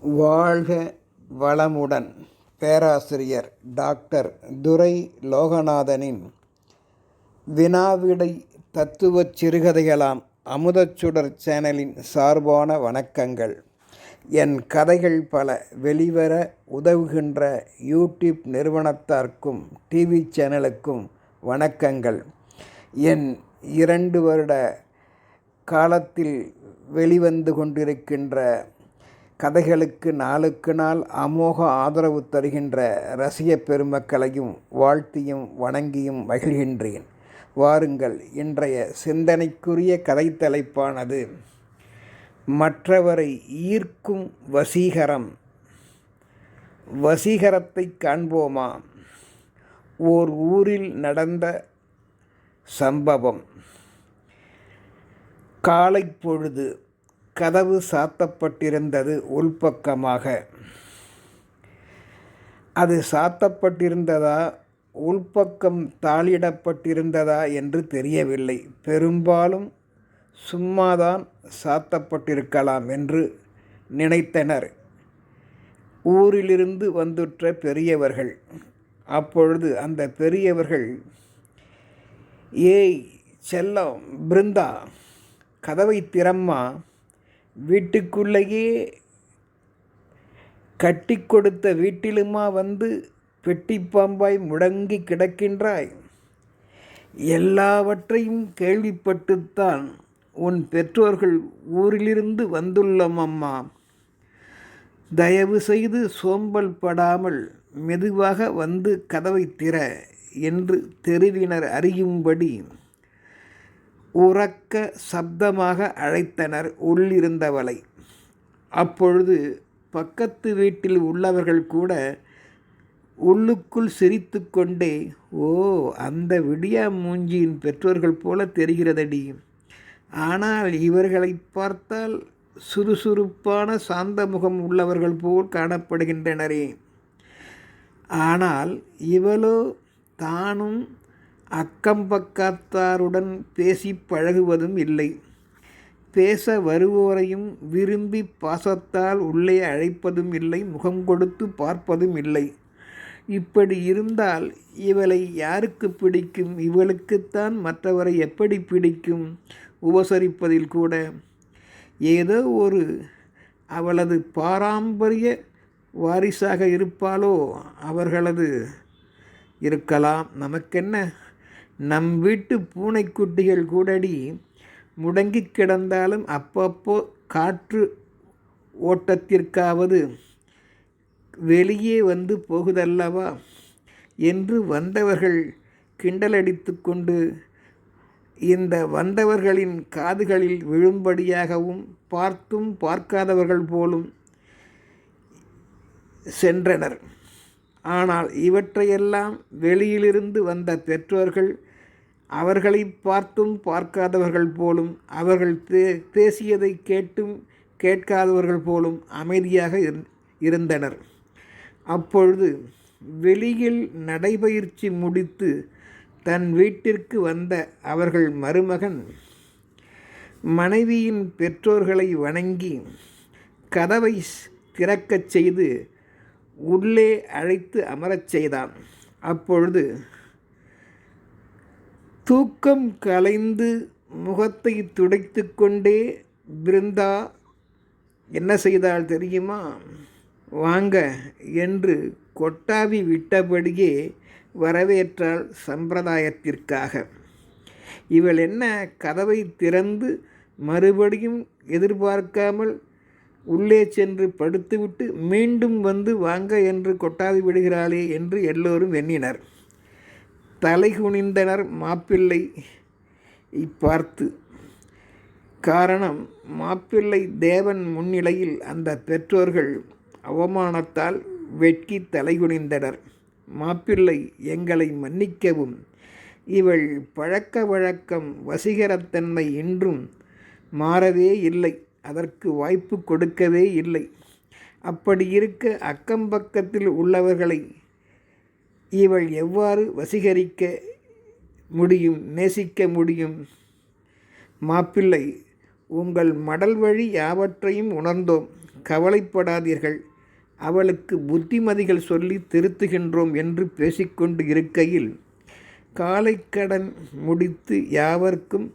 வாழ்க வளமுடன்! பேராசிரியர் டாக்டர் துரை லோகநாதனின் வினாவிடை தத்துவச் சிறுகதைகளாம் அமுதச்சுடர் சேனலின் சார்பான வணக்கங்கள். என் கதைகள் பல வெளிவர உதவுகின்ற யூடியூப் நிறுவனத்தார்க்கும் டிவி சேனலுக்கும் வணக்கங்கள். என் 2 வருட காலத்தில் வெளிவந்து கொண்டிருக்கின்ற கதைகளுக்கு நாளுக்கு நாள் அமோக ஆதரவு தருகின்ற ரசிக பெருமக்களையும் வாழ்த்தியும் வணங்கியும் மகிழ்கின்றேன். வாருங்கள், இன்றைய சிந்தனைக்குரிய கதை தலைப்பானது மற்றவரை ஈர்க்கும் வசீகரம். வசீகரத்தை காண்போமா? ஓர் ஊரில் நடந்த சம்பவம். காலை பொழுது. கதவு சாத்தப்பட்டிருந்தது உள்பக்கமாக. அது சாத்தப்பட்டிருந்ததா உள்பக்கம் தாளிடப்பட்டிருந்ததா என்று தெரியவில்லை. பெரும்பாலும் சும்மாதான் சாத்தப்பட்டிருக்கலாம் என்று நினைத்தனர் ஊரிலிருந்து வந்துற்ற பெரியவர்கள். அப்பொழுது அந்த பெரியவர்கள், "ஏய் செல்லம், பிருந்தா, கதவை திறம்மா, வீட்டுக்குள்ளேயே கட்டி கொடுத்த வீட்டிலுமா வந்து பெட்டிப்பாம்பாய் முடங்கி கிடக்கின்றாய்? எல்லாவற்றையும் கேள்விப்பட்டுத்தான் உன் பெற்றோர்கள் ஊரிலிருந்து வந்துள்ளோம் அம்மா. தயவு செய்து சோம்பல் படாமல் மெதுவாக வந்து கதவை திற" என்று தெருவினர் அறியும்படி உரக்க சப்தமாக அழைத்தனர் உள்ளிருந்தவளை. அப்பொழுது பக்கத்து வீட்டில் உள்ளவர்கள் கூட உள்ளுக்குள் சிரித்து கொண்டே, "ஓ, அந்த விடியா மூஞ்சியின் பெற்றோர்கள் போல தெரிகிறதடி. ஆனால் இவர்களை பார்த்தால் சுறுசுறுப்பான சாந்த முகம் உள்ளவர்கள் போல் காணப்படுகின்றனரே. ஆனால் இவளோ தானும் அக்கம்பக்கத்தாருடன் பேசி பழகுவதும் இல்லை. பேச வருவோரையும் விரும்பி பாசத்தால் உள்ளே அழைப்பதும் இல்லை, முகம் கொடுத்து பார்ப்பதும் இல்லை. இப்படி இருந்தால் இவளை யாருக்கு பிடிக்கும்? இவளுக்குத்தான் மற்றவரை எப்படி பிடிக்கும்? உபசரிப்பதில் கூட ஏதோ ஒரு அவளது பாரம்பரிய வாரிசாக இருப்பாளோ? அவர்களது இருக்கலாம், நமக்கென்ன? நம் வீட்டு பூனைக்குட்டிகள் கூடடி முடங்கி கிடந்தாலும் அப்பப்போ காற்று ஓட்டத்திற்காவது வெளியே வந்து போகுதல்லவா என்று வந்தவர்கள் கிண்டலடித்து கொண்டு இந்த வந்தவர்களின் காதுகளில் விழும்படியாகவும் பார்த்தும் பார்க்காதவர்கள் போலும் சென்றனர். ஆனால் இவற்றையெல்லாம் வெளியிலிருந்து வந்த பெற்றோர்கள் அவர்களை பார்த்தும் பார்க்காதவர்கள் போலும், அவர்கள் பேசியதை கேட்டும் கேட்காதவர்கள் போலும் அமைதியாக இருந்தனர். அப்பொழுது வெளியில் நடைபயிற்சி முடித்து தன் வீட்டிற்கு வந்த அவர்கள் மருமகன் மனைவியின் பெற்றோர்களை வணங்கி கதவை திறக்கச் செய்து உள்ளே அழைத்து அமரச் செய்தான். அப்பொழுது தூக்கம் கலைந்து முகத்தை துடைத்து கொண்டே பிருந்தா என்ன செய்தாள் தெரியுமா? "வாங்க" என்று கொட்டாவி விட்டபடியே வரவேற்றாள் சம்பிரதாயத்திற்காக. இவள் என்ன கதவை திறந்து மறுபடியும் எதிர்பார்க்காமல் உள்ளே சென்று படுத்துவிட்டு மீண்டும் வந்து "வாங்க" என்று கொட்டாவி விடுகிறாளே என்று எல்லோரும் எண்ணினர். தலைகுனிந்தனர் மாப்பிள்ளை பார்த்து. காரணம், மாப்பிள்ளை தேவன் முன்னிலையில் அந்த பெற்றோர்கள் அவமானத்தால் வெட்கி தலைகுனிந்தனர். "மாப்பிள்ளை, எங்களை மன்னிக்கவும். இவள் பழக்க வழக்கம், வசீகரத்தன்மை இன்றும் மாறவே இல்லை. அதற்கு வாய்ப்பு கொடுக்கவே இல்லை. அப்படி இருக்க அக்கம்பக்கத்தில் உள்ளவர்களை இவள் எவ்வாறு வசீகரிக்க முடியும், நேசிக்க முடியும்? மாப்பிள்ளை, உங்கள் மடல் வழி யாவற்றையும் உணர்ந்தோம். கவலைப்படாதீர்கள், அவளுக்கு புத்திமதிகள் சொல்லி திருத்துகின்றோம் என்று பேசிக்கொண்டு இருக்கையில் காலைக்கடன் முடித்து யாவர்க்கும்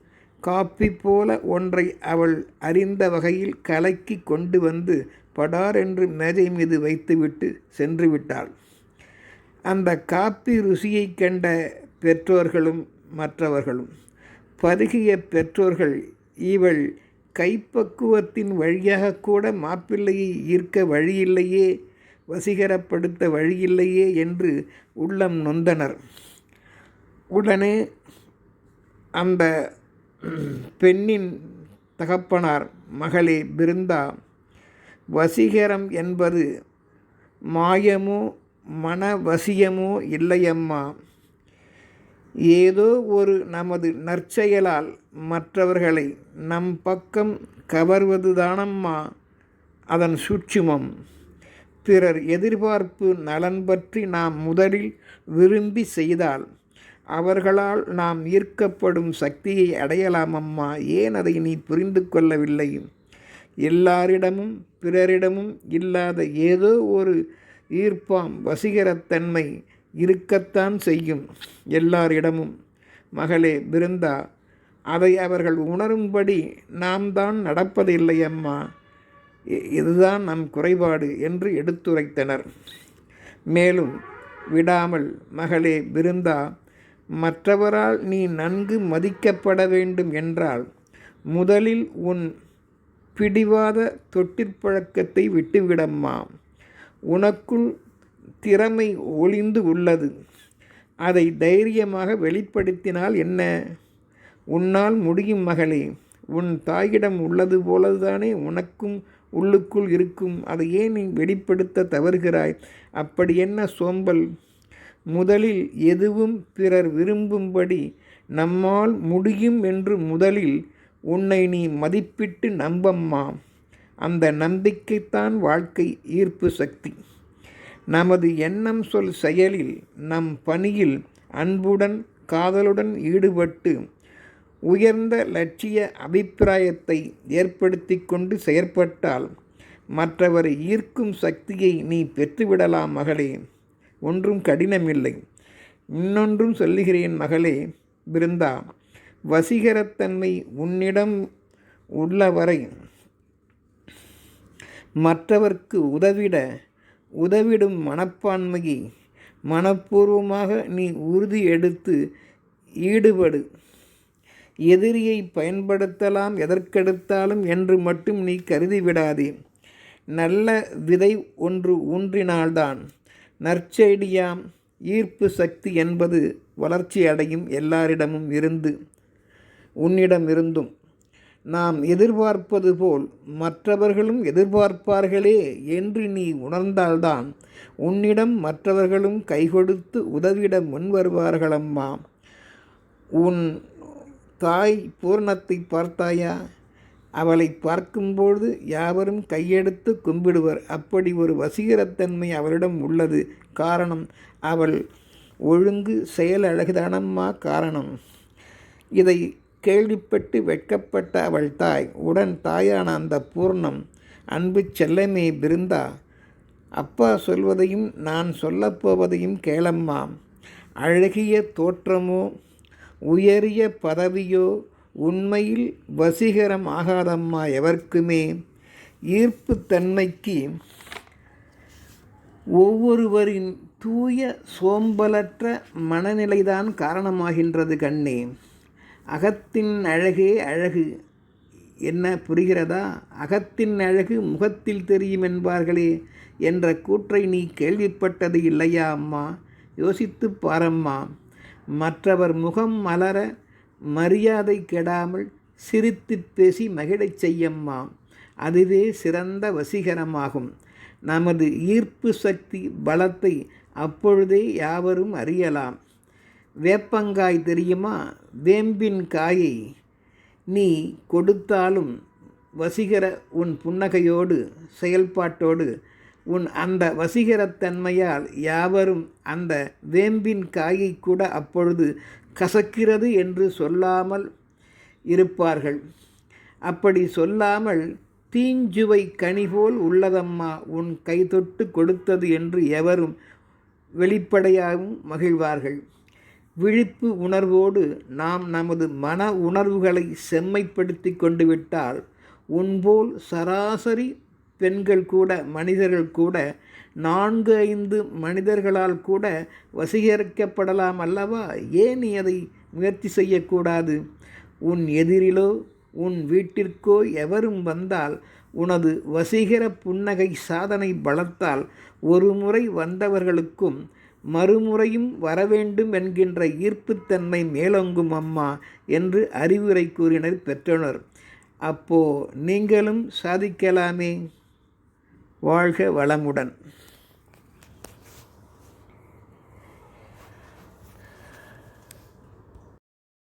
காப்பி போல ஒன்றை அவள் அறிந்த வகையில் கலக்கி கொண்டு வந்து படார் என்று மேஜை மீது வைத்துவிட்டு சென்று விட்டாள். அந்த காப்பி ருசியை கண்ட பெற்றோர்களும் மற்றவர்களும் பருகிய பெற்றோர்கள் இவள் கைப்பக்குவத்தின் வழியாக கூட மாப்பிள்ளையை ஈர்க்க வழியில்லையே, வசீகரப்படுத்த வழியில்லையே என்று உள்ளம் நொந்தனர். உடனே அந்த பெண்ணின் தகப்பனார், மகளே பிருந்தா, வசீகரம் என்பது மாயமோ மனவசியமோ இல்லையம்மா, ஏதோ ஒரு நமது நற்செயலால் மற்றவர்களை நம் பக்கம் கவர்வதுதானம்மா அதன் சூட்சுமம். பிறர் எதிர்பார்ப்பு நலன் பற்றி நாம் முதலில் விரும்பி செய்தால் அவர்களால் நாம் ஈர்க்கப்படும் சக்தியை அடையலாமம்மா. ஏன் அதை நீ புரிந்து கொள்ளவில்லை? எல்லாரிடமும் பிறரிடமும் இல்லாத ஏதோ ஒரு ஈர்ப்பாம் வசீகரத்தன்மை இருக்கத்தான் செய்யும் எல்லாரிடமும். மகளே பிருந்தா, அதை அவர்கள் உணரும்படி நாம் தான் நடப்பதில்லையம்மா. இதுதான் நம் குறைபாடு என்று எடுத்துரைத்தனர். மேலும் விடாமல், மகளே பிருந்தா, மற்றவரால் நீ நன்கு மதிக்கப்பட வேண்டும் என்றால் முதலில் உன் பிடிவாத தொட்டிற்பழக்கத்தை விட்டுவிடம்மா. உனக்குள் திறமை ஒளிந்து உள்ளது, அதை தைரியமாக வெளிப்படுத்தினால் என்ன? உன்னால் முடியும் மகளே. உன் தாயிடம் உள்ளது போலதானே உனக்கும் உள்ளுக்குள் இருக்கும். அதை ஏன் நீ வெளிப்படுத்த தவறுகிறாய்? அப்படி என்ன சோம்பல்? முதலில் எதுவும் பிறர் விரும்பும்படி நம்மால் முடியும் என்று முதலில் உன்னை நீ மதிப்பிட்டு நம்பம்மா. அந்த நம்பிக்கைத்தான் வாழ்க்கை ஈர்ப்பு சக்தி. நமது எண்ணம் சொல் செயலில் நம் பணியில் அன்புடன் காதலுடன் ஈடுபட்டு உயர்ந்த லட்சிய அபிப்பிராயத்தை ஏற்படுத்தி கொண்டு செயற்பட்டால் மற்றவரை ஈர்க்கும் சக்தியை நீ பெற்றுவிடலாம் மகளே. ஒன்றும் கடினமில்லை. இன்னொன்றும் சொல்லுகிறேன் மகளே பிருந்தா, வசீகரத்தன்மை உன்னிடம் உள்ளவரை மற்றவர்க்கு உதவிடும் மனப்பான்மையை மனப்பூர்வமாக நீ உறுதி எடுத்து ஈடுபடு. எதிரியை பயன்படுத்தலாம் எதற்கெடுத்தாலும் என்று மட்டும் நீ கருதிவிடாதே. நல்ல விதை ஒன்று ஊன்றினால்தான் நற்செய்தியாம் ஈர்ப்பு சக்தி என்பது வளர்ச்சி அடையும். எல்லாரிடமும் இருந்து உன்னிடமிருந்தும் நாம் எதிர்பார்ப்பது போல் மற்றவர்களும் எதிர்பார்ப்பார்களே என்று நீ உணர்ந்தால்தான் உன்னிடம் மற்றவர்களும் கைகொடுத்து உதவிட முன்வருவார்களம்மா. உன் தாய் பூர்ணத்தை பார்த்தாயா? அவளை பார்க்கும்போது யாவரும் கையெடுத்து கும்பிடுவர். அப்படி ஒரு வசீகரத்தன்மை அவளிடம் உள்ளது. காரணம் அவள் ஒழுங்கு செயல் அழகுதானம்மா காரணம். இதை கேள்விப்பட்டு வெட்கப்பட்ட அவள் தாய் உடன் தாயான அந்த பூர்ணம், அன்பு செல்லமே பிருந்தா, அப்பா சொல்வதையும் நான் சொல்லப்போவதையும் கேளம்மா. அழகிய தோற்றமோ உயரிய பதவியோ உண்மையில் வசீகரம் ஆகாதம்மா எவர்க்குமே. ஈர்ப்பு தன்மைக்கு ஒவ்வொருவரின் தூய சோம்பலற்ற மனநிலைதான் காரணமாகின்றது கண்ணே. அகத்தின் அழகே அழகு. என்ன புரிகிறதா? அகத்தின் அழகு முகத்தில் தெரியும் என்பார்களே என்ற கூற்றை நீ கேள்விப்பட்டது இல்லையா அம்மா? யோசித்து பாரம்மா. மற்றவர் முகம் மலர மரியாதை கெடாமல் சிரித்து பேசி மகிழச் செய்யம்மா. அதுவே சிறந்த வசீகரமாகும். நமது ஈர்ப்பு சக்தி பலத்தை அப்பொழுதே யாவரும் அறியலாம். வேப்பங்காய் தெரியுமா? வேம்பின் காயை நீ கொடுத்தாலும் வசீகர உன் புன்னகையோடு செயல்பாட்டோடு உன் அந்த வசீகரத்தன்மையால் யாவரும் அந்த வேம்பின் காயை கூட அப்பொழுது கசக்கிறது என்று சொல்லாமல் இருப்பார்கள். அப்படி சொல்லாமல் தீஞ்சுவை கனிபோல் உள்ளதம்மா உன் கைதொட்டு கொடுத்தது என்று எவரும் வெளிப்படையாகவும் மகிழ்வார்கள். விழிப்பு உணர்வோடு நாம் நமது மன உணர்வுகளை செம்மைப்படுத்தி கொண்டு விட்டால் உன்போல் சராசரி பெண்கள் கூட, மனிதர்கள் கூட 4-5 மனிதர்களால் கூட வசீகரிக்கப்படலாம் அல்லவா? ஏன் நீ அதை முயற்சி செய்யக்கூடாது? உன் எதிரிலோ உன் வீட்டிற்கோ எவரும் வந்தால் உனது வசீகர புன்னகை சாதனை பலத்தால் ஒரு முறை வந்தவர்களுக்கும் மறுமுறையும் வரவேண்டும் என்கின்ற ஈர்ப்புத்தன்மை மேலோங்கும் அம்மா என்று அறிவுரை கூறினர் பெற்றனர். அப்போ நீங்களும் சாதிக்கலாமே. வாழ்க வளமுடன்.